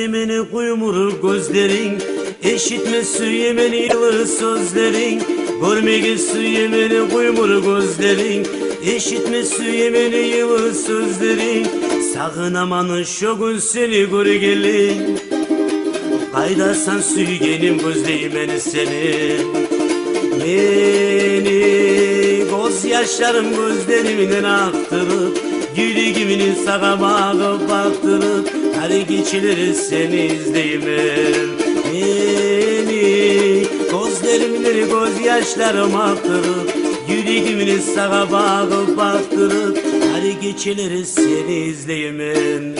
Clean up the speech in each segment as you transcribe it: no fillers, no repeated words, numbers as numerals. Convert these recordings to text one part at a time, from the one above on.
yemeni kuymur gözlerin, eşitme su yemeni yılır sözlerin. Görmege su yemeni kuymur gözlerin, eşitme su yemeni yılır sözlerin. Sakın amanın şokun seni gör gelin, kaydasan suygenim gözleyimeni seni. Beni göz yaşlarım gözlerimden aktırıp, yüreğimin sağa bağıp baktırıp, hadi geçilir seni izleyimim. Beni gözlerimden göz yaşlarım aktırıp, yüreğimin sağa bağıp baktırıp, hadi geçilir seni izleyimim.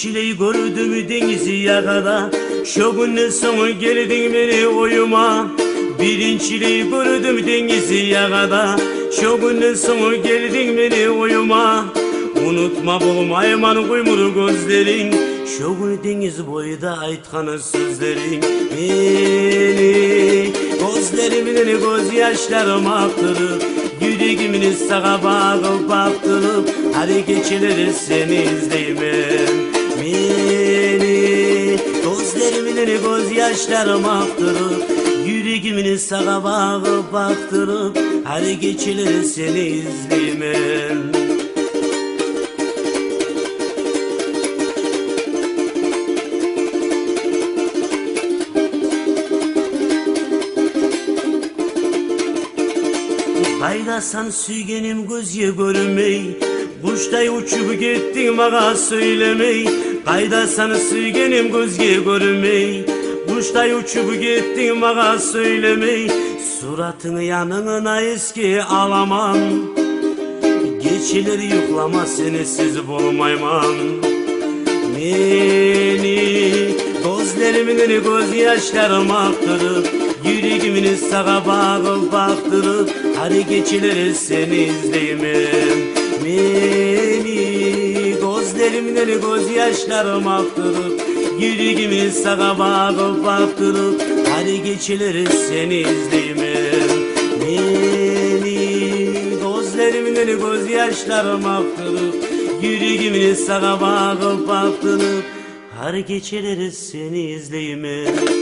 Çileyi gördüm denizi yakada, şu günden sonra geldin beni oyuma. Çileyi gördüm denizi yakada, şu günden sonra geldin beni oyuma. Unutma boğum ayman kuymur gözlerin, şu gün deniz boyda aytkanı sözlerin. Beni gözlerimden göz yaşlarım aktırıp, yüreğimin sağa bağıp baktırıp, hadi geçilir seni izleyimim. Beni gözlerimden göz yaşlarım aktırıp, yüreğimin sağa bağıp baktırıp, hadi geçilir seni izleyimim. Kaydasan suygenim gözye görünmey, kuştay uçup gittin bana söylemey. Kaydasan suygenim gözye görünmey, kuştay uçup gittin bana söylemey. Suratını yanına eski alamam, geçilir yuklama senesiz bulmayman. Beni gözlerimden göz yaşlarım aktırıp, yüreğimin sağa bağıp baktırıp, hadi geçilir seni izleyimim. Beni gözlerimden göz yaşlarım aktırıp, yüreğimin sağa bağıp baktırıp, hadi geçilir seni izleyimim. Beni gözlerimden göz yaşlarım aktırıp, yüreğimin sağa bağıp baktırıp, hadi geçilir seni izleyimim.